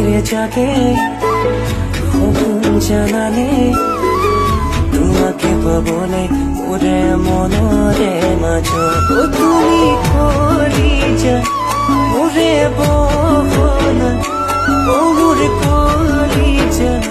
ফিরে যাবে হুকুম জানালে তোমাকে বলে ওরে মনরে মাঝ ও তুমি করি যা ওরে বহনা ওরে করি যা